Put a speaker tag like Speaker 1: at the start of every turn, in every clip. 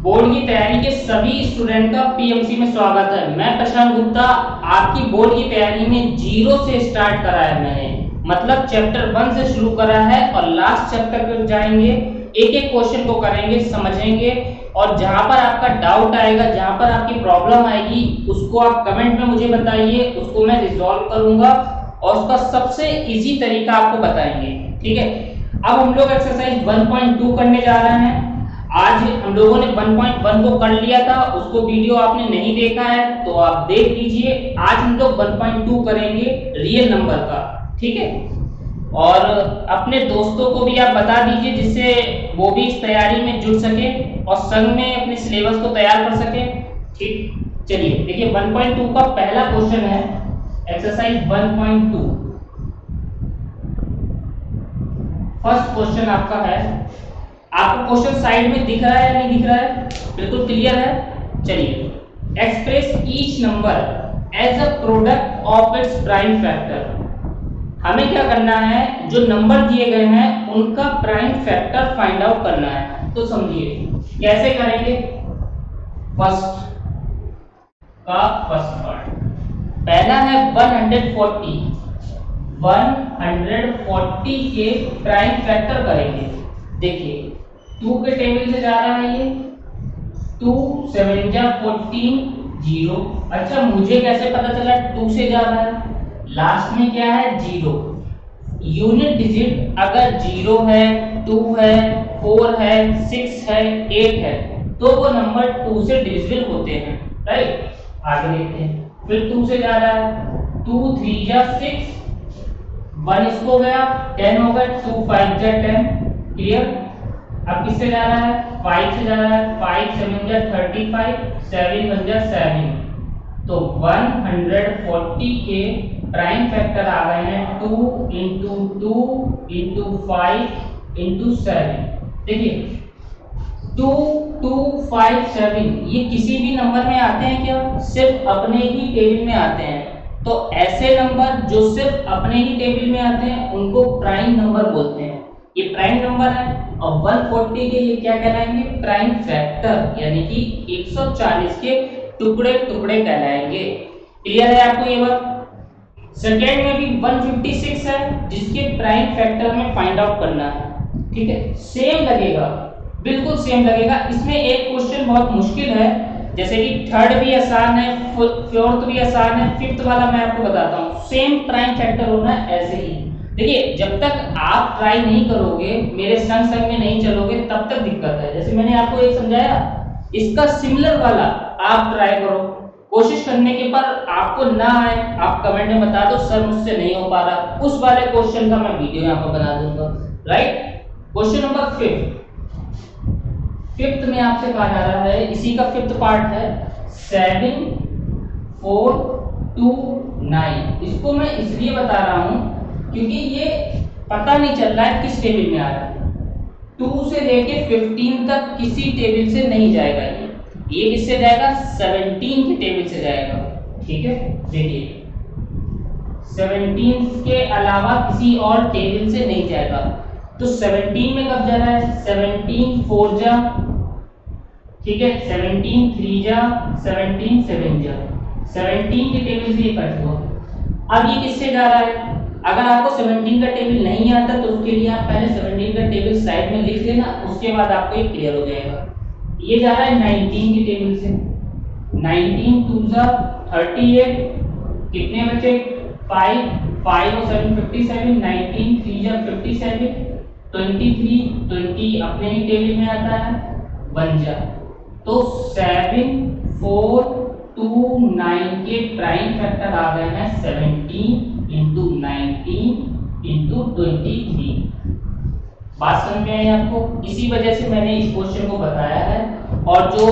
Speaker 1: Board की तैयारी के सभी स्टूडेंट का पीएमसी में स्वागत है। मैं प्रशांत गुप्ता आपकी बोर्ड की तैयारी में जीरो से स्टार्ट करा है मैंने, मतलब चैप्टर 1 से शुरू करा है और लास्ट चैप्टर तक जाएंगे। एक एक क्वेश्चन को करेंगे, समझेंगे और जहां पर आपका डाउट आएगा, जहां पर आपकी प्रॉब्लम आएगी, उसको आप कमेंट में मुझे बताइए, उसको मैं रिजॉल्व करूंगा और उसका सबसे इजी तरीका आपको बताएंगे। ठीक है, अब हम लोग एक्सरसाइज 1.2 करने जा रहे हैं। आज हम लोगों ने 1.1 को कर लिया था, उसको वीडियो आपने नहीं देखा है तो आप देख लीजिए। आज हम लोग 1.2 करेंगे रियल नंबर का। ठीक है, और अपने दोस्तों को भी आप बता दीजिए जिससे वो भी इस तैयारी में जुड़ सके और संग में अपने सिलेबस को तैयार कर सके। ठीक, चलिए देखिए 1.2 का पहला क्वेश्चन है एक्सरसाइज 1.2। फर्स्ट क्वेश्चन आपका है, आपको क्वेश्चन साइड में दिख रहा है या नहीं दिख रहा है? बिल्कुल क्लियर है। चलिए, express each number as a product of its prime factor. हमें क्या करना है, जो नंबर दिए गए हैं उनका प्राइम फैक्टर फाइंड आउट करना है। तो समझिए कैसे करेंगे। फर्स्ट पार्ट पहला है 140 के प्राइम फैक्टर करेंगे। देखिए 2 के टेबल से जा रहा है ये 2 7 जा 14 0। अच्छा, मुझे कैसे पता चला 2 से जा रहा है? लास्ट में क्या है? 0। यूनिट डिजिट अगर 0 है, 2 है, 4 है, 6 है, 8 है तो वो नंबर 2 से डिविजिबल होते हैं। राइट, आगे देखते हैं। फिर 2 से जा रहा है 2 3 जा 6, 1 इसको गया 10 हो गया, 2 5 जा 10। क्लियर। अब किससे जा रहा है? 5 से जा रहा है 5 7 जा 35, 7 1 जा 7। तो 140 के प्राइम फैक्टर आ गए हैं 2 इंटू 2 इंटू 5 इंटू 7। देखिए 2 2 5 7 ये किसी भी नंबर में आते हैं क्या? सिर्फ अपने ही टेबल में आते हैं। तो ऐसे नंबर जो सिर्फ अपने ही टेबल में आते हैं उनको प्राइम नंबर बोलते हैं। ये प्राइम नंबर है और 140 के ये क्या कहलाएंगे? प्राइम फैक्टर, यानी कि 140 के टुकड़े टुकड़े कहलाएंगे। क्लियर है आपको ये बात? सेकेंड में भी 156 है जिसके प्राइम फैक्टर में फाइंड आउट करना है। ठीक है, सेम लगेगा, बिल्कुल सेम लगेगा। इसमें एक क्वेश्चन बहुत मुश्किल है, जैसे कि थर्ड भी आसान है, फोर्थ भी आसान है, फिफ्थ वाला मैं आपको बताता हूँ। सेम प्राइम फैक्टर होना है ऐसे ही। देखिए जब तक आप ट्राई नहीं करोगे, मेरे संग संग में नहीं चलोगे, तब तक दिक्कत है। जैसे मैंने आपको एक समझाया, इसका सिमिलर वाला आप ट्राई करो। कोशिश करने के पर आपको ना आए, आप कमेंट में बता दो सर मुझसे नहीं हो पा रहा, उस वाले क्वेश्चन का मैं वीडियो यहाँ पर बना दूंगा। राइट, क्वेश्चन नंबर 5 में आपसे कहा जा रहा है, इसी का 5th पार्ट है 7 4 2 9। इसको मैं इसलिए बता रहा हूं क्योंकि ये पता नहीं चल रहा है किस टेबल में आ रहा है। 2 से लेके 15 तक किसी टेबल से नहीं जाएगा। ये किससे जाएगा? 17 के टेबल से जाएगा। ठीक है, देखिए 17 के अलावा किसी और टेबल से नहीं जाएगा। तो 17 में कब जा रहा है? 17 4 जा, ठीक है, 17 3 जा, 17 7 जा, 17 के टेबल से ये कट हुआ। अब ये किससे जा रहा है? अगर आपको 17 का टेबल नहीं आता तो उसके लिए आप पहले 17 का टेबल साइड में लिख लेना, उसके बाद आपको ये क्लियर हो जाएगा। ये जा रहा है 19 के टेबल से। 19 2 जा 38, कितने बचे? 5 5 और 7 57, 19 3 जा 57, 23 20 अपने ही टेबल में आता है 1 जा। तो 7 4 2 9 के प्राइम फैक्टर आ गए हैं 17 इंटू 19 इंटू 23। बात समझ में आई आपको? इसी वजह से मैंने इस क्वेश्चन को बताया है। और जो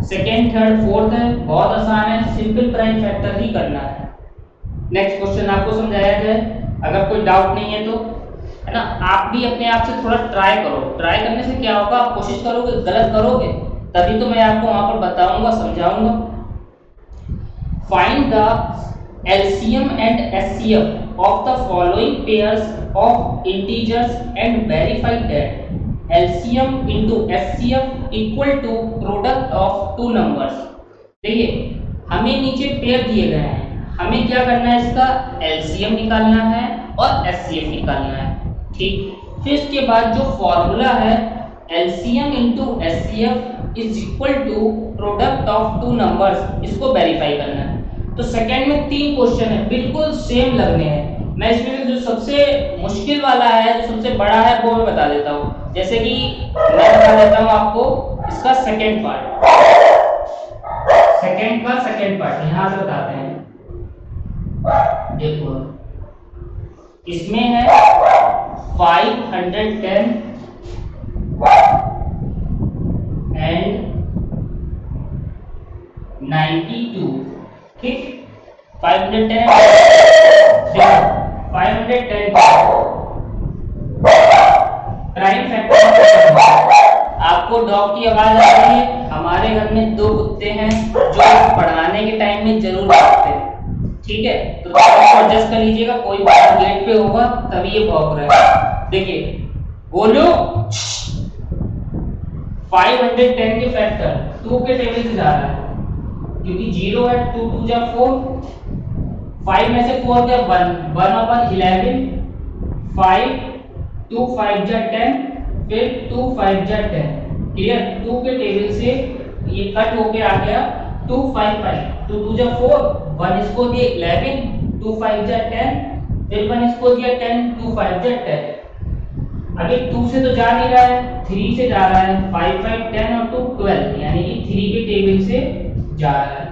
Speaker 1: सेकेंड थर्ड फोर्थ है बहुत आसान है, सिंपल प्राइम फैक्टर ही करना है। नेक्स्ट क्वेश्चन आपको समझाया जाए, अगर कोई डाउट नहीं है तो, है ना? आप भी अपने आप से थोड़ा ट्राई करो। ट्राई करने से क्या होगा, आप कोशिश करोगे, गलत करोगे तभी तो मैं आपको वहां पर बताऊंगा, समझाऊंगा। Find the LCM and SCF of the following pairs of integers and verify that LCM into SCF equal to product of two numbers. देखिए हमें नीचे पेयर दिए गए हैं, हमें क्या करना है, इसका LCM निकालना है और SCF निकालना है। ठीक, फिर इसके बाद जो फॉर्मूला है LCM into SCF is equal to product of two numbers, इसको वेरीफाई करना है। तो सेकंड में 3 क्वेश्चन है, बिल्कुल सेम लगने हैं। मैं इसमें जो सबसे मुश्किल वाला है, जो सबसे बड़ा है, वो मैं बता देता हूँ। जैसे कि मैं बता देता हूँ आपको इसका सेकंड पार्ट यहाँ से बताते हैं। देखो इसमें है 510 एंड 92। ठीक, 510 प्राइम फैक्टर। आपको डॉग की आवाज आ रही है? हमारे घर में 2 कुत्ते हैं जो पढ़ाने के टाइम में जरूर भौंकते हैं। ठीक है, तो इसको एडजस्ट कर लीजिएगा, कोई बाहर गेट पे होगा तभी ये भौंक रहा है। देखिए गोलू 510 के फैक्टर 2 के टेबल से जा रहा है, क्योंकि 0 है, 2 2 जा 4, 5 में से 4 गया 1/11, 5 2 5 जा 10, फिर 2 5 जा 10। क्लियर, 2 के टेबल से ये कट होके आ गया 2 5 5, 2 2 जा 4, 1 इसको दिए 11, 2 5 जा 10, फिर 1 इसको दिया 10, 2 5 जा 10। अभी 2 से तो जा नहीं रहा है, 3 से जा रहा है, 5 5 10 और 2 12, यानी कि 3 के टेबल से जा रहा है।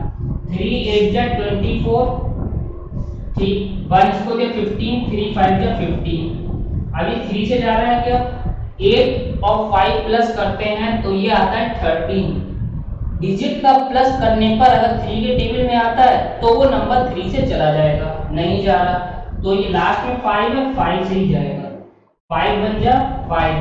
Speaker 1: 3 8 जा 24, ठीक, 1 इसको दिया 15, 3 5 जा 15। अभी 3 से जा रहा है क्या, 8 और 5 प्लस करते हैं तो ये आता है 13। डिजिट का प्लस करने पर अगर 3 के टेबल में आता है तो वो नंबर 3 से चला जाएगा, नहीं जा रहा तो ये लास्ट में 5 है, 5 से ही जाएगा। 5 बन जा 5,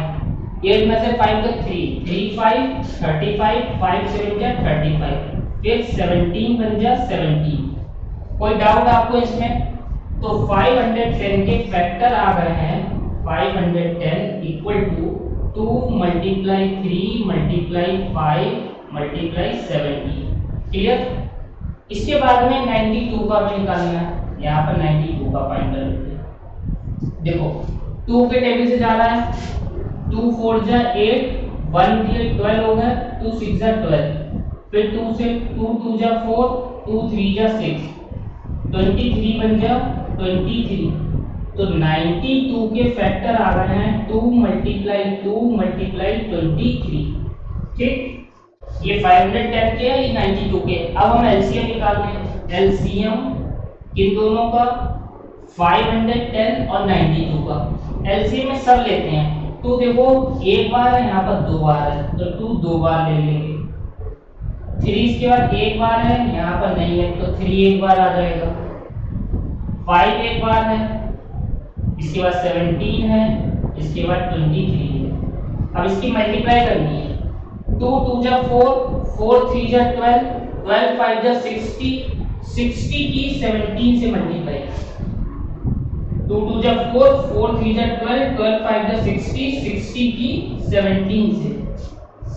Speaker 1: 8 में से 5 तो 3 3 5 35, 5 7 जा 35, फिर 17 बन जा 17। कोई डाउट आपको इसमें? तो 510 के फैक्टर आ गए हैं 510 equal to 2 multiply 3 multiply 5 multiply 70। Clear, इसके बाद में 92 का हमें निकालना है। यहाँ पर 92 का फाइंड कर लेते हैं। देखो 2 के टेबल से जा रहा है, 2 4 जा 8, 1 दिए 12 हो गए, 2 6 जा 12, फिर 2 से 2 2 जा 4, 2 3 जा 6, 23 बन जा 23। तो 92 के फैक्टर आ रहे हैं 2 मल्टीप्लाई 2 मल्टीप्लाई 23। ठीक, ये 510 के है, ये 92 के। अब हम एलसीएम निकालते हैं। एलसीएम किन दोनों का, 510 और 92 का। एलसीएम में सब लेते हैं। तो देखो एक बार है, यहाँ पर 2 बार है, तो 2 2 बार ले लेंगे। 3 इसके बाद 1 बार है, यहाँ पर नहीं है तो 3 1 बार आ जाएगा। 5 1 बार है, इसके बाद 17 है, इसके बाद 23 है। अब इसकी मल्टीप्लाई करनी है। 2 2 जा 4, 4 3 जा 12, 12 5 जा 60, 60 की 17 से मल्टीप्लाई। 2 2 जा 4, 4 3 जा 12, 12 5 जा 60, 60 की 17 से।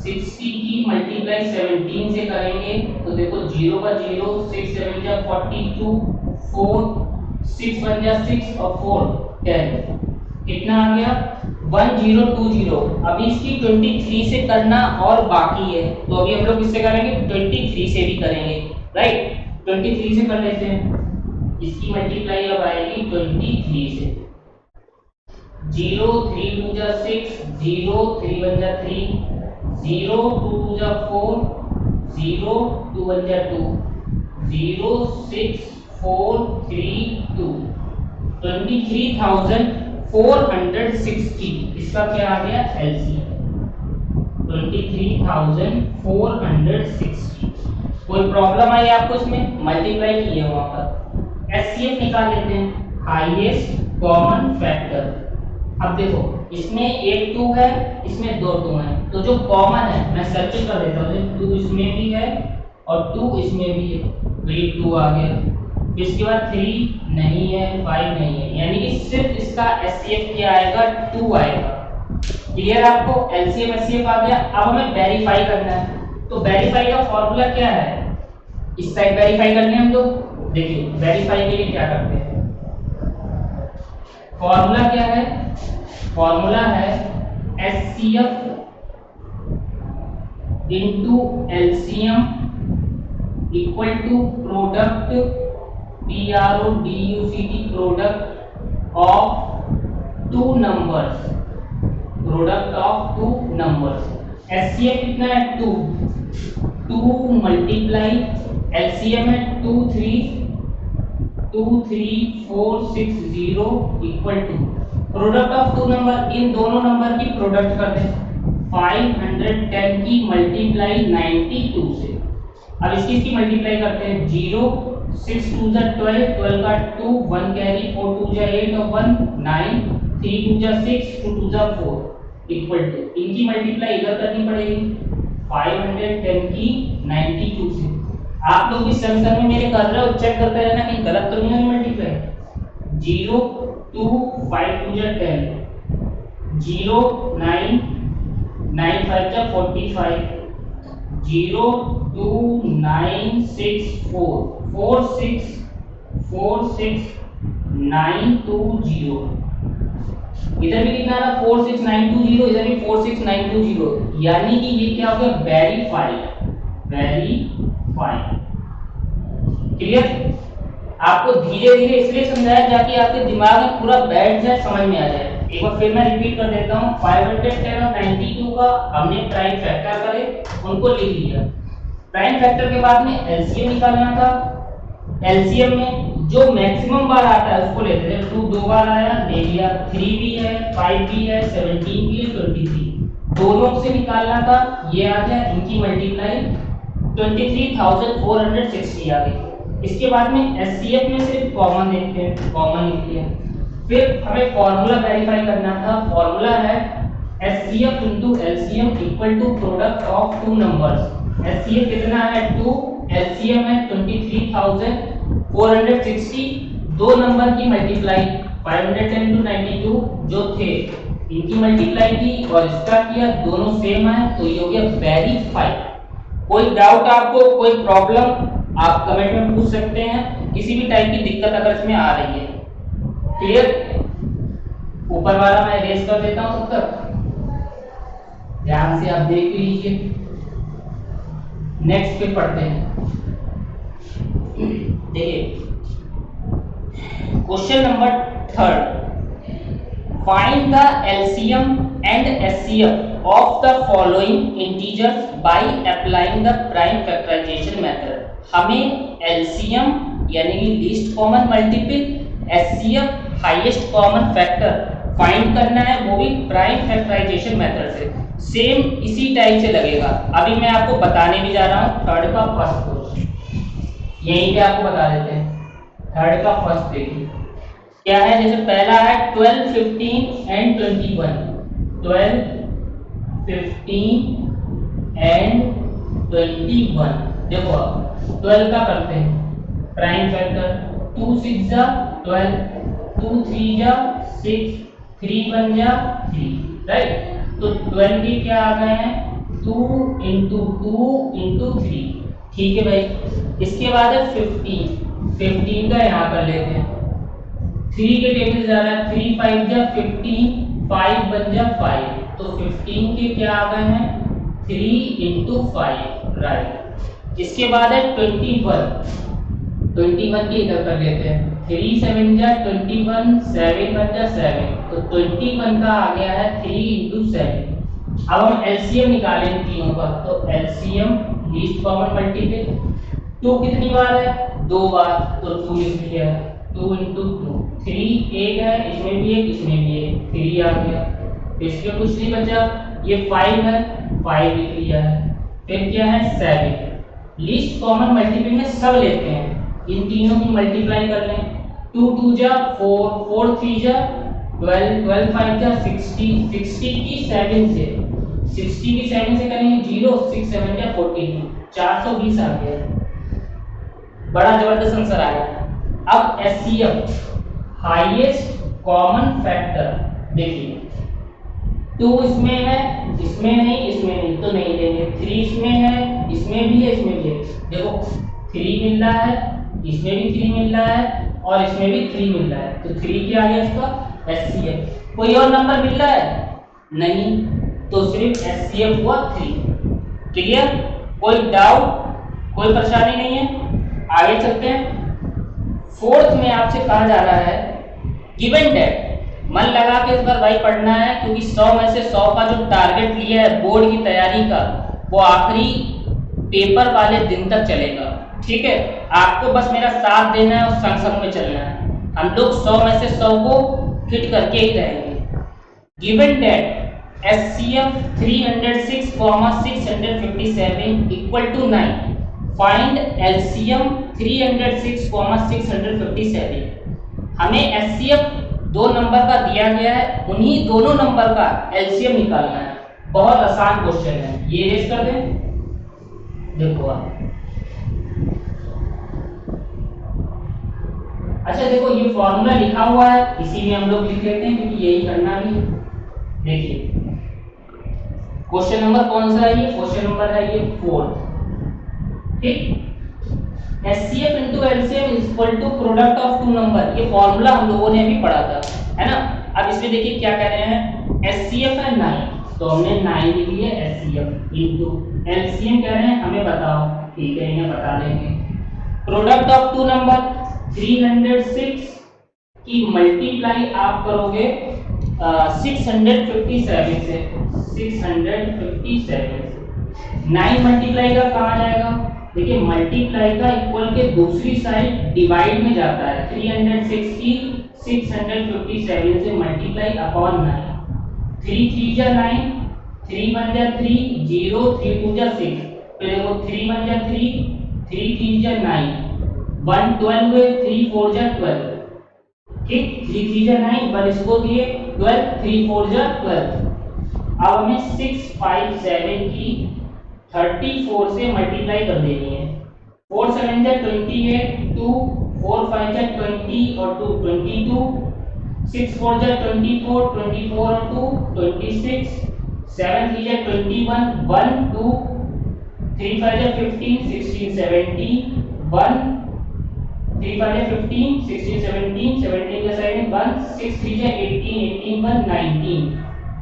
Speaker 1: 60 की मल्टीप्लाई 17 से करेंगे तो देखो 0 का 0, 6 7 जा 42, 4 6 1 जा 6 और 4 10। कितना आ गया 1020। अभी इसकी 23 से करना और बाकी है, तो अभी हम लोग किससे करेंगे, 23 से भी करेंगे। राइट, 23 से कर लेते हैं। इसकी मल्टीप्लाई अब आएगी 23 से। 0 3 2 जा 6, 0 3 1 जा 3, 0 2 2 जा 4, 0 2 1 जा 2, 0 6 4 3 2, 23,460। इसका क्या आ गया, एलसीएम 23,460। कोई प्रॉब्लम आई आपको इसमें, मल्टीप्लाई किए वहां पर। एचसीएफ निकाल लेते हैं, हाईएस्ट कॉमन फैक्टर। अब देखो इसमें एक 2 है, इसमें 2 2 है, तो जो कॉमन है मैं सर्किल कर देता हूँ। 2 इसमें भी है और 2 इसमें भी है, तो ये 2 आ गया। इसके बाद 3 नहीं है, 5 नहीं है, यानी कि सिर्फ इसका एचसीएफ क्या आएगा, 2 आएगा। क्लियर आपको? एलसीएम एचसीएफ आ गया। अब हमें वेरीफाई करना है, तो वेरीफाई का फॉर्मूला क्या है? इस साइड वेरीफाई करने हम लोग। देखिए वेरीफाई के लिए क्या करते हैं, फॉर्मूला क्या है? फॉर्मूला है HCF into LCM equal to product PRODUCT product of two numbers, product of two numbers. HCF कितना है? 2 मल्टीप्लाई एलसीएम है 23460 equal to product of two number, इन दोनों नंबर की प्रोडक्ट कर दें 510 की मल्टीप्लाई 92 से। अब इसकी मल्टीप्लाई करते हैं 0 6 2 जा 12, 12 का 2 1 कैरी 4 2 जा 8 और 1 9 3 2 जा 6 2 2 जा 4 इक्वल टू इनकी मल्टीप्लाई इधर करनी पड़ेगी 510 की 92 से। आप लोग इस सेंसर में मेरे कर रहे हो, चेक करते रहना कहीं गलत तो नहीं है मल्टीप्लाई। 0 2 5 2 जा 10 0 9 9 5 जा 45 0 2 9 6 4 4 6 4 6 9 2 0। इधर भी कितना आ रहा 4 6 9 2 0, इधर भी 4 6 9 2 0, यानी कि ये क्या हो गया? Verified, verified. क्लियर? आपको धीरे धीरे इसलिए समझाया जाके आपके दिमाग में पूरा बैठ जाए, समझ में आ जाए। एक बार फिर मैं रिपीट कर देता हूँ। 510 और 92 का हमने प्राइम फैक्टर करे, उनको लिख लिया। प्राइम फैक्टर के बाद में एलसीएम निकालना था। एलसीएम में जो मैक्सिमम बार आता है उसको लेते थे। 2 दो बार आया, ले लिया। 3 भी है, 5 भी है, 17 भी है, 23 दोनों से निकालना था। ये आ गया, इनकी मल्टीप्लाई 23,460 आ गई। इसके बाद में एचसीएफ में सिर्फ कॉमन देखते हैं, कॉमन लिख लिया। फिर हमें फॉर्मूला वेरीफाई करना था। फॉर्मूला है HCF into LCM equal to product of two numbers. HCF कितना है? 2, एलसीएम है 23,460, दो नंबर की मल्टीप्लाई 510 into 92 जो थे इनकी मल्टीप्लाई की और इसका किया, दोनों सेम है, तो ये हो गया वेरीफाइड। कोई डाउट आपको, कोई प्रॉब्लम आप कमेंट में पूछ सकते हैं। किसी भी टाइप की दिक्कत अगर इसमें आ रही है, क्लियर? ऊपर वाला मैं इरेज कर देता हूं, तब तक ध्यान से आप देख लीजिए। नेक्स्ट पे पढ़ते हैं। देखिए question number 3, find the LCM and HCF of the following integers by applying the prime factorization method. हमें एलसीएम यानी कि least common multiple, HCF highest common factor find करना है, वो भी प्राइम फैक्टराइजेशन मेथड से। सेम इसी टाइप से लगेगा। अभी मैं आपको बताने भी जा रहा हूं। थर्ड का फर्स्ट क्वेश्चन यहीं पे आपको बता देते हैं। थर्ड का फर्स्ट देखिए क्या है। जैसे पहला है 12 15 एंड 21। 12 15 एंड 21। देखो 12 का करते हैं प्राइम फैक्टर। 2 6 जा 12, 2 3 जा 6, 3 1 जा 3, राइट? तो 12 के क्या आ गए हैं? 2 into 2 into 3। ठीक है भाई। इसके बाद है 15 का यहाँ कर लेते हैं। 3 के टेबल जा रहा है 3 5 जा 15, 5 1 जा 5, तो 15 के क्या आ गए हैं? 3 into 5, राइट? इसके बाद है 21 के इधर कर लेते हैं। 3 7 जा 21, 7 1 जा 7, तो 21 का आ गया है 3 into 7। अब हम एलसीएम निकालें इन तीनों का, तो एलसीएम लीस्ट कॉमन मल्टीपल 2 कितनी बार है? 2 बार, तो 2 लिख लिया। 2 into 2, 3 एक है, इसमें भी एक, इसमें भी एक, 3 आ गया। तो इसमें कुछ नहीं बचा। ये 5 है, 5 लिख लिया है। फिर क्या है? 7। लीस्ट कॉमन मल्टीपल में सब लेते हैं, इन तीनों की मल्टीप्लाई कर लें। 2 2 जा 4, 4 3 जा 12, 12 5 जा 60, 60 की 7 से, 60 की 7 से करेंगे 0, 6 7 जा 14, 420 आ गया। बड़ा जबरदस्त आंसर आया। अब एचसीएफ हाईएस्ट कॉमन फैक्टर देखिए, 2 इसमें है, इसमें नहीं तो नहीं लेंगे। 3 इसमें है, इसमें भी है, इसमें भी है। देखो 3 मिल रहा है, इसमें भी 3 मिल रहा है और इसमें भी 3 मिल रहा है, तो 3 क्या आ गया इसका एचसीएफ। कोई और नंबर मिल रहा है नहीं, तो सिर्फ एचसीएफ हुआ 3। क्लियर? कोई डाउट, कोई परेशानी नहीं है? आगे चलते हैं। फोर्थ में आपसे कहा जा रहा है गिवन दैट, मन लगा के इस बार भाई पढ़ना है, क्योंकि 100 में से 100 का जो टारगेट लिया है बोर्ड की तैयारी का, वो आखिरी पेपर वाले दिन तक चलेगा। ठीक है, आपको बस मेरा साथ देना है और संग संग में चलना है। हम लोग 100 में से 100 को हिट करके ही रहेंगे। Given that HCF 306,657 equal to 9, find LCM 306,657। हमें एचसीएफ 2 नंबर का दिया गया है, उन्हीं दोनों नंबर का एलसीएम निकालना है। बहुत आसान क्वेश्चन है, ये रेस कर दें। देखो आप, अच्छा देखो ये फॉर्मूला लिखा हुआ है, इसी में हम लोग लिख लेते हैं क्योंकि यही करना भी। देखिए क्वेश्चन नंबर कौन सा है ये? क्वेश्चन नंबर है ये 4। ठीक, HCF into LCM is equal to product of 2 number, ये फॉर्मूला हम लोगों ने अभी पढ़ा था, है ना। अब इसमें देखिए क्या कह रहे हैं, HCF है 9, तो हमने 9 लिख लिया HCF into LCM कह रहे हैं हमें बताओ, ठीक है इन्हें बता देंगे। प्रोडक्ट ऑफ 2 नंबर 306 की मल्टीप्लाई आप करोगे 657 से, 657 से 9 मल्टीप्लाई का कहाँ जाएगा? देखिए मल्टीप्लाई का इक्वल के दूसरी साइड डिवाइड में जाता है। 360 657 से मल्टीप्लाई अपॉन 9, 3 3 जा 9, 3 1 जा 3, 0 3 2 जा 6, फिर वो 3 1 जा 3, 3 3 जा 9, 1 12 हुए, 3 4 जा 12। ठीक, 3 3 जा 9, 1 इसको दिए 12, 3 4 जा 12। अब हमें 657 की 34 से मल्टीप्लाई कर देनी है। 4 7 जा 28, 2 4 5 जा 20 और 2 22, 6 4 जा 24, 24 और 2 26, 7 3 जा 21, 1 2 3 5 जा 15, 16 17, 1 3 5 जा 15, 16 17, 17 का साइड में 1, 6 3 जा 18, 18 1 19,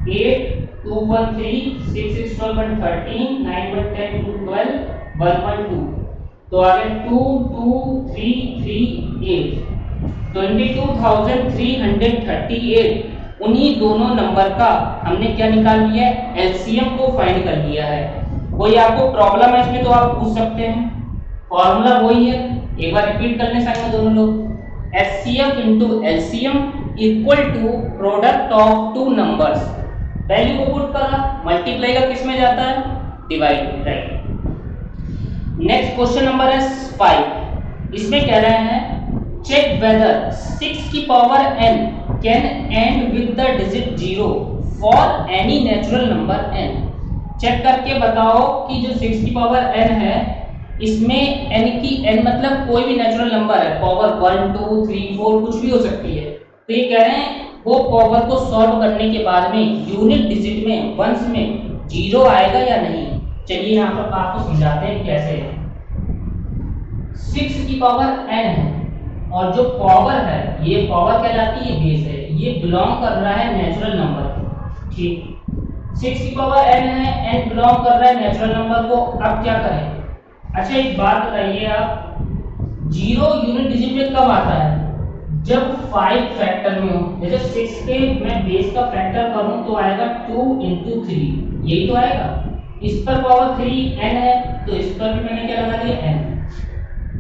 Speaker 1: 8 2 1 3, 6 6 12 1 13, 9 1 10 2 12, 1 1 2, तो आ गया 2 2 3 3 8, 22,338। उन्हीं दोनों नंबर का हमने क्या निकाल लिया है? एलसीएम को फाइंड कर लिया है। कोई आपको प्रॉब्लम है इसमें तो आप पूछ सकते हैं, फॉर्मूला वही है, एक बार रिपीट करने साइड में दोनों लोग। HCF into LCM equal to product of 2 numbers, value को पुट करा, मल्टीप्लाई का किस में जाता है? Divide, right. Next question number है 5। इसमें कह रहे हैं चेक वेदर 6 की power n can end with the digit 0 for any natural number n। Check करके बताओ कि जो 6 की पावर n है, इसमें n की n मतलब कोई भी नेचुरल नंबर है, पावर 1 2 3 4 कुछ भी हो सकती है। तो ये कह रहे हैं वो पावर को सॉल्व करने के बाद में यूनिट डिजिट में वंस में 0 आएगा या नहीं। चलिए यहाँ पर आपको समझाते हैं कैसे। 6 की पावर n है और जो पावर है ये पावर कहलाती है, बेस है, ये बिलोंग कर रहा है नेचुरल नंबर। ठीक, 6 की पावर n है, n बिलोंग कर रहा है नेचुरल नंबर को। अब क्या करें? अच्छा एक बात बताइए आप, 0 यूनिट डिजिट में कब आता है? जब 5 फैक्टर में हो। जैसे 6 के मैं बेस का फैक्टर करूं तो आएगा 2 into 3, यही तो आएगा। इस पर पावर 3 n है तो इस पर भी मैंने क्या लगा दिया n।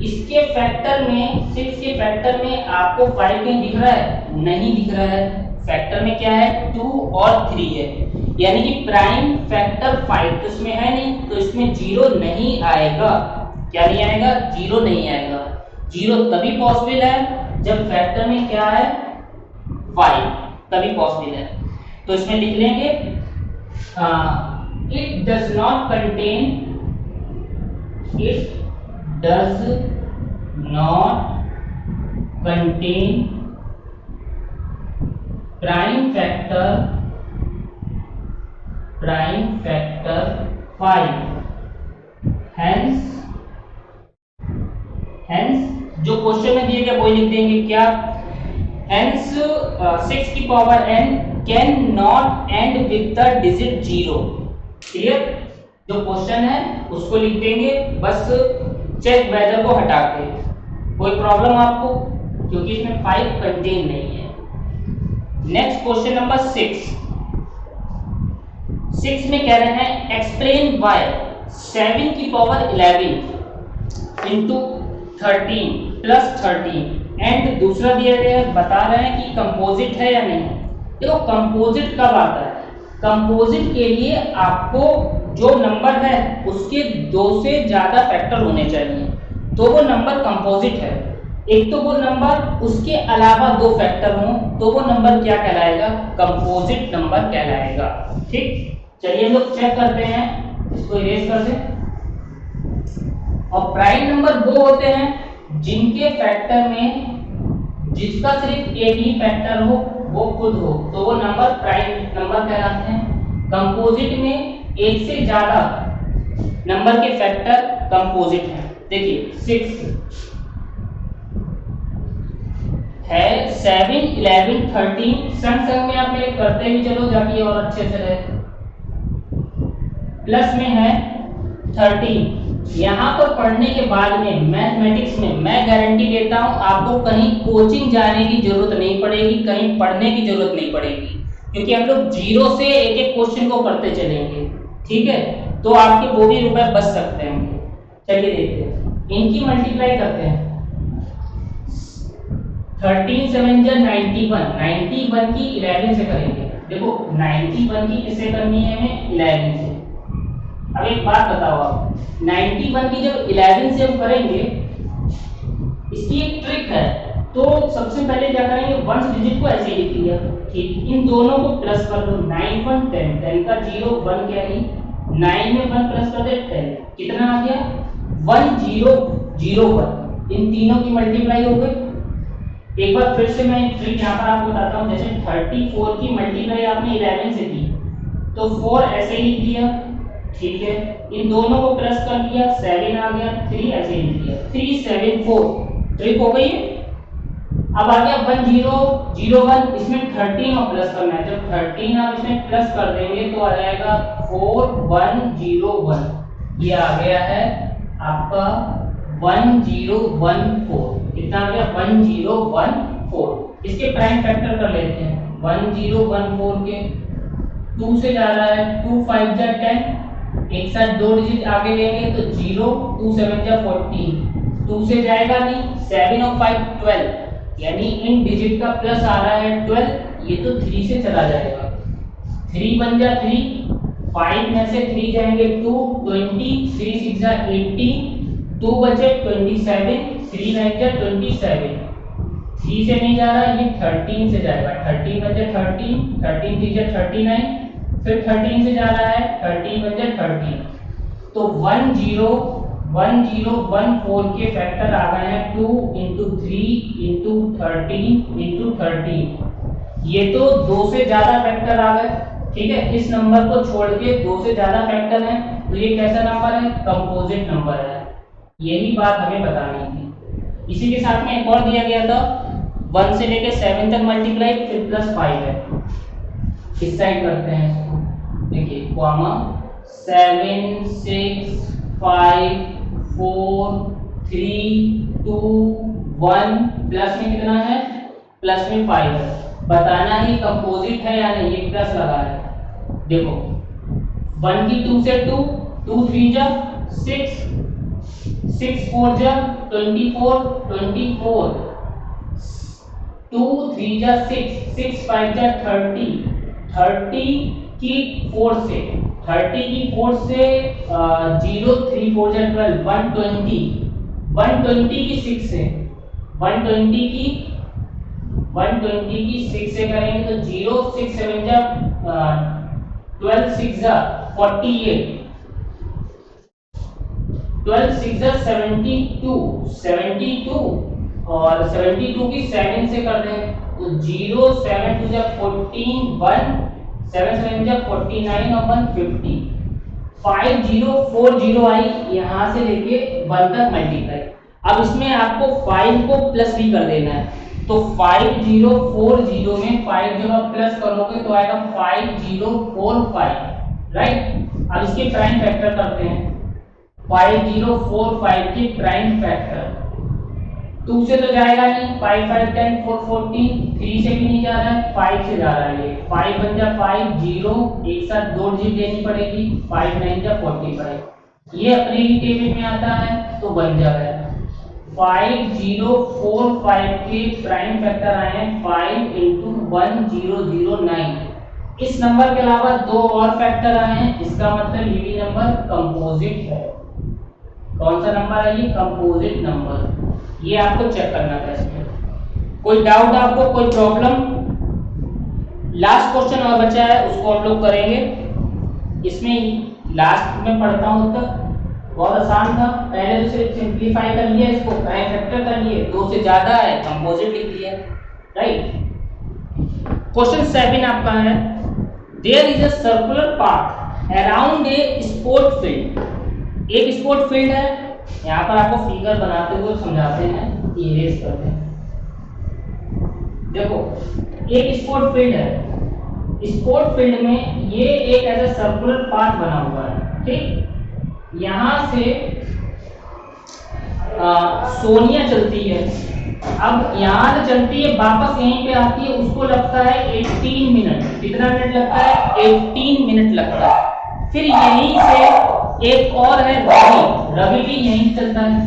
Speaker 1: इसके फैक्टर में 6 के फैक्टर में आपको 5 कहीं दिख रहा है? नहीं दिख रहा है। फैक्टर में क्या है? 2 और 3 है, यानी कि प्राइम फैक्टर 5 तो इसमें है नहीं, तो इसमें 0 नहीं आएगा। क्या नहीं आएगा? 0 नहीं आएगा। 0 तभी पॉसिबल है जब फैक्टर में क्या है? 5, तभी पॉसिबल है। तो इसमें लिख लेंगे it does not contain, it does not contain prime factor prime factor 5। Hence जो क्वेश्चन में दिए गए वही लिख देंगे क्या, हेंस 6 की power n can not and with the digit 0। Clear, जो क्वेश्चन है उसको लिख देंगे, बस चेक वेदर को हटा के। कोई प्रॉब्लम आपको, क्योंकि इसमें 5 कंटेन नहीं है। नेक्स्ट क्वेश्चन नंबर 6 में कह रहे हैं एक्सप्लेन वाई 7 की पावर 11 इंटू 13 प्लस 13 एंड दूसरा दिया गया है, बता रहे हैं कि कंपोजिट है या नहीं। देखो कंपोजिट कब आता है, कंपोजिट के लिए आपको जो नंबर है उसके 2 से ज्यादा फैक्टर होने चाहिए, तो वो नंबर कंपोजिट है। एक तो वो नंबर उसके अलावा 2 फैक्टर हों तो वो नंबर क्या कहलाएगा, कंपोजिट नंबर कहलाएगा। ठीक, चलिए हम लोग चेक करते हैं, इसको इरेज कर दें। और प्राइम नंबर वो होते हैं जिनके फैक्टर में जिसका सिर्फ एक ही फैक्टर हो, वो खुद हो, तो वो नंबर प्राइम नंबर कहलाते हैं। कंपोजिट में एक से ज्यादा नंबर के फैक्टर कंपोजिट हैं। देखिए 6 है, 7 11 13 संग संग में आप मेरे करते भी चलो जाके और अच्छे से रहे। प्लस में है 13। यहाँ पर पढ़ने के बाद में मैथमेटिक्स में मैं गारंटी देता हूँ आपको कहीं कोचिंग जाने की जरूरत नहीं पड़ेगी, कहीं पढ़ने की जरूरत नहीं पड़ेगी, क्योंकि हम लोग 0 से एक एक क्वेश्चन को करते चलेंगे। ठीक है, तो आपके वो भी रुपए बच सकते हैं। चलिए देखते हैं, इनकी मल्टीप्लाई करते हैं। 13 7 जा 91 की 11 से करेंगे। देखो 91 की किससे करनी है, हमें 11 से। अब एक बात बताओ आप, 91 की जब 11 से हम करेंगे, इसकी एक ट्रिक है। तो सबसे पहले क्या करेंगे, वंस डिजिट को ऐसे ही लिख लिया। ठीक, इन दोनों को प्लस कर दो, 9 1 10 10 का 0 1 क्या नहीं, 9 में 1 प्लस कर दे 10, कितना आ गया 1 0 0 1। इन तीनों की मल्टीप्लाई हो गई। एक बार फिर से मैं ट्रिक यहाँ पर आपको बताता हूँ। जैसे 34 की मल्टीप्लाई आपने 11 से की, तो 4 ऐसे ही लिख दिया। ठीक है, इन दोनों को प्लस कर लिया, 7 आ गया, 3 ऐसे लिख दिया, 3 7 4। ट्रिक हो गई है। अब आ गया 1 0 0 1, इसमें 13 और प्लस करना है। जब 13 आप इसमें प्लस कर देंगे तो आ जाएगा 4 1 0 1। ये आ गया है आपका 1 0 1 4। कितना आ गया 1 0 1 4। इसके प्राइम फैक्टर कर लेते हैं। 1 0 1 4 के 2 से जा रहा है, 2 5 जा 10, एक साथ 2 डिजिट आगे लेंगे तो 0 2 7 जा 14, 2 से जाएगा नहीं, 7 और 5 12, यानी इन डिजिट का प्लस आ रहा है 12, ये तो 3 से चला जाएगा। 3 बन जा 3, 5 में से 3 जाएंगे 2 20, 3 6 जा 18, 2 बचे 27, 3 9 जा 27, 3 से नहीं जा रहा, ये 13 से जाएगा। 13 बचे 13, 13 3 जा 39, फिर 13 से जा रहा है, 13 बचे 13। तो 1 0 1 0 1 4 के फैक्टर आ गए हैं 2 इंटू 3 इंटू 13 इंटू 13। ये तो 2 से ज्यादा फैक्टर आ गए। ठीक है, इस नंबर को छोड़ के 2 से ज्यादा फैक्टर हैं, तो ये कैसा नंबर है, कंपोजिट नंबर है। यही बात हमें बतानी थी। इसी के साथ में एक और दिया गया था, 1 से लेकर 7 तक मल्टीप्लाई, फिर प्लस 5 है। इस साइड करते हैं इसको। देखिए कॉमा 7 6 5 4 3 2 1, प्लस में कितना है, प्लस में 5 है। बताना ही कंपोजिट है या नहीं, ये प्लस लगा है। देखो 1 की 2 से 2, 2 3 जा 6, 6 4 जा 24 24, 2 3 जा 6, 6 5 जा 30, 30 की 4 से 30 की 4 से 0 3 4 जा 12, 120, 120 की 6 से 120 की 6 से करेंगे तो 0 6 7 जा 12 6 जा 48, 12 6 जा 72, 72 और 72 की 7 से कर दें तो 0 7 2 जा 14, 1 7 7 जा 49 और 150, 5040 आई यहाँ से लेके 1 तक मल्टीप्लाई। अब इसमें आपको 5 को प्लस भी कर देना है, तो 5040 में 5 जब आप प्लस करोगे तो आएगा 5045, राइट। अब इसके प्राइम फैक्टर करते हैं, 5045 की प्राइम फैक्टर 2 से तो जाएगा नहीं, 5 5 10 4 14, 3 से भी नहीं जा रहा है, 5 से जा रहा है, ये 5 बन जा 5 0, एक साथ 2 डिजिट लेनी पड़ेगी, 5 9 जा 45, ये अपने ही टेबल में आता है तो बन जाएगा 5045 के प्राइम फैक्टर आए हैं 5 × 1009। इस नंबर के अलावा 2 और फैक्टर आए हैं, इसका मतलब ये भी नंबर कंपोजिट है। कौन सा नंबर है ये? Composite number. ये आपको चेक करना था इसमें। कोई डाउट आपको, कोई प्रॉब्लम? लास्ट क्वेश्चन और बचा है, उसको हम लोग करेंगे। इसमें लास्ट में पढ़ता हूं तक बहुत आसान था, पहले तो सिर्फ सिंप्लीफाई कर लिया, इसको प्राइम फैक्टर कर लिए, 2 से ज्यादा है कंपोजिट लिख लिया, राइट। क्वेश्चन 7 आपका है, there is a circular path around a sport field. एक स्पोर्ट फील्ड है, यहाँ पर आपको फिगर बनाते हुए समझाते हैं, इरेज करते हैं। देखो एक स्पोर्ट फील्ड है, स्पोर्ट फील्ड में ये एक ऐसा सर्कुलर पाथ बना हुआ है, ठीक। यहां से सोनिया चलती है, अब यहां से चलती है वापस यहीं पे आती है, उसको लगता है 18 मिनट। कितना मिनट लगता है? 18 मिनट लगता है। फिर यहीं से एक और है रवि, रवि भी यहीं चलता है,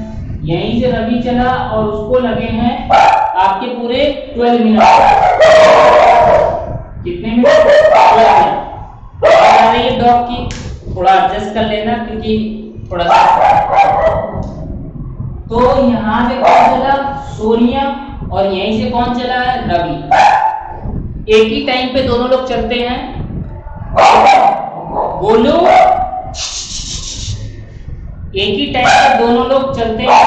Speaker 1: यहीं से रवि चला और उसको लगे हैं आपके पूरे 12 मिनट। कितने मिनट? 12 मिनट। आ रही है डॉग की, थोड़ा एडजस्ट कर लेना क्योंकि थोड़ा सा। तो यहां से कौन चला? सोनिया, और यहीं से कौन चला है? रवि। एक ही टाइम पे दोनों लोग चलते हैं, बोलो। एक ही टाइम पे दोनों लोग चलते हैं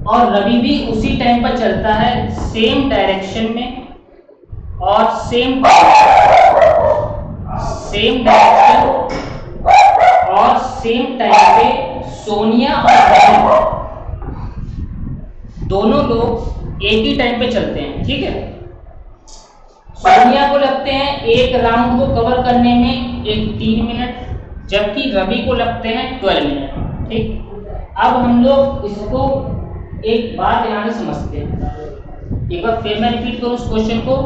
Speaker 1: और रवि भी उसी टाइम पर चलता है, सेम डायरेक्शन में और सेम डायरेक्शन और सेम टाइम पे सोनिया और रवि दोनों लोग एक ही टाइम पे चलते हैं, ठीक है। सोनिया को लगते हैं एक राउंड को कवर करने में 18 मिनट, जबकि रवि को लगते हैं 12 मिनट, ठीक। अब हम लोग इसको एक बात यहाँ से समझते हैं। एक बार फिर मैं रिपीट करूँ इस क्वेश्चन को।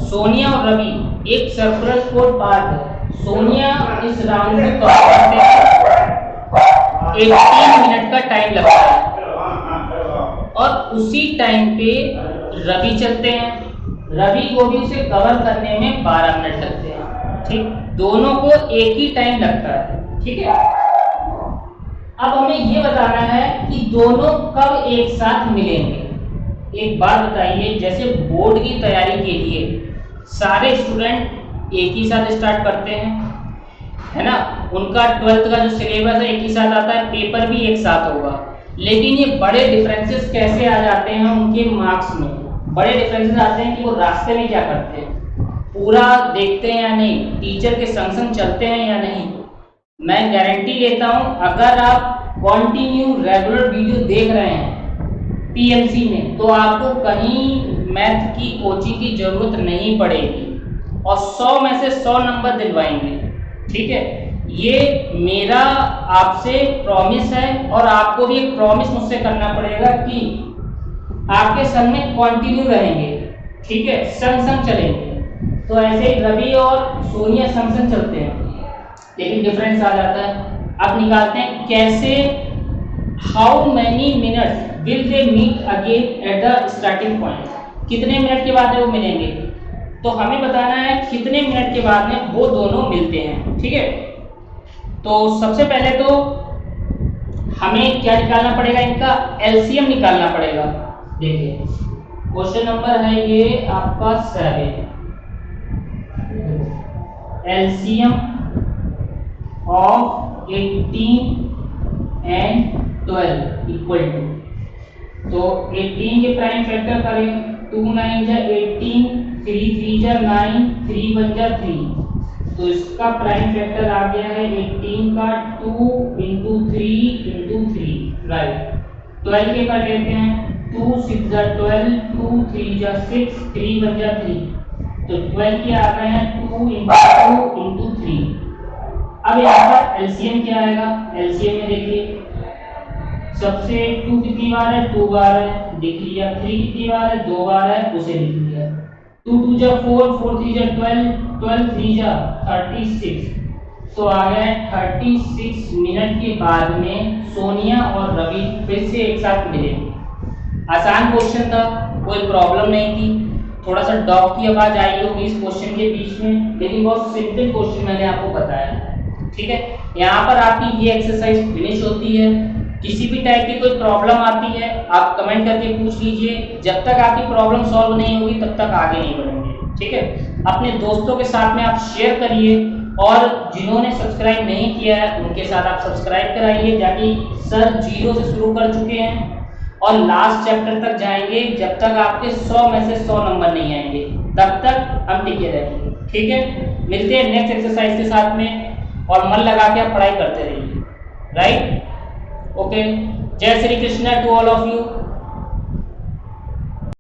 Speaker 1: सोनिया और रवि एक सर्कुलर स्पोर्ट पाथ है, सोनिया इस राउंड को कवर करते हैं, 18 मिनट का टाइम लगता है, और उसी टाइम पे रवि चलते हैं, रवि को भी उसे कवर करने में 12 मिनट लगते हैं, ठीक। दोनों को एक ही टाइम लगता है, ठीक है। अब हमें ये बताना है कि दोनों कब एक साथ मिलेंगे। एक बात बताइए, जैसे बोर्ड की तैयारी के लिए सारे स्टूडेंट एक ही साथ स्टार्ट करते हैं, है ना, उनका 12th का जो सिलेबस है एक ही साथ आता है, पेपर भी एक साथ होगा। लेकिन ये बड़े डिफरेंसेस कैसे आ जाते हैं उनके मार्क्स में? बड़े डिफरेंसेस आते हैं कि वो रास्ते में क्या करते हैं, पूरा देखते हैं या नहीं, टीचर के संग संग चलते हैं या नहीं। मैं गारंटी लेता हूं, अगर आप कंटिन्यू रेगुलर वीडियो देख रहे हैं पीएमसी में, तो आपको कहीं मैथ की कोचिंग की जरूरत नहीं पड़ेगी, और 100 में से 100 नंबर दिलवाएंगे, ठीक है। ये मेरा आपसे प्रॉमिस है, और आपको भी एक प्रॉमिस मुझसे करना पड़ेगा कि आपके संग में कंटिन्यू रहेंगे, ठीक है, संग संग चलेंगे। तो ऐसे ही रवि और सोनिया संग संग चलते हैं, लेकिन डिफरेंस आ जाता है। अब निकालते हैं कैसे। How many minutes will they meet again at the starting point? कितने मिनट के बाद वो मिलेंगे? तो हमें बताना है कितने मिनट के बाद में वो दोनों मिलते हैं, ठीक है। तो सबसे पहले तो हमें क्या निकालना पड़ेगा? इनका एलसीएम निकालना पड़ेगा। देखिए क्वेश्चन नंबर है ये आपका 7, LCM of 18 and 12 equal to, तो 18 के प्राइम फैक्टर करें, 2 9 जा 18, 3 3 जा 9, 3 1 जा 3, तो इसका प्राइम फैक्टर आ गया है 18 का 2 इंटू 3 इंटू 3, राइट। 12 के कर लेते हैं, 2 6 जा 12, 2 3 जा 6, 3 बन जा 3, तो 12 के आ गए हैं 2 इंटू 3। अब यहाँ पर एलसीएम क्या आएगा, एलसीएम में देखिए सबसे 2 कितनी बार है, 2 बार है, देख लिया। 3 कितनी बार है, 2 बार है, उसे लिख लिया। 2 2 जा 4, 4 3 जा 12, 12 3 जा 36, तो आ गया 36 मिनट के बाद में सोनिया और रवि फिर से एक साथ मिले। आसान क्वेश्चन था, कोई प्रॉब्लम नहीं थी। थोड़ा सा डॉग की आवाज आई होगी इस क्वेश्चन के बीच में, लेकिन बहुत सिंपल क्वेश्चन मैंने आपको बताया, ठीक है। यहाँ पर आपकी ये एक्सरसाइज फिनिश होती है। किसी भी टाइप की कोई प्रॉब्लम आती है आप कमेंट करके पूछ लीजिए, जब तक आपकी प्रॉब्लम सॉल्व नहीं होगी तब तक आगे नहीं बढ़ेंगे, ठीक है। अपने दोस्तों के साथ में आप शेयर करिए, और जिन्होंने सब्सक्राइब नहीं किया है उनके साथ आप सब्सक्राइब कराइए, जाकि सर 0 से शुरू कर चुके हैं और लास्ट चैप्टर तक जाएंगे। जब तक आपके 100 में से 100 नंबर नहीं आएंगे तब तक हम टिके रहेंगे, ठीक है। मिलते हैं नेक्स्ट एक्सरसाइज के साथ में, और मन लगा के आप पढ़ाई करते रहिए, राइट। ओके, जय Shri Krishna to all of you.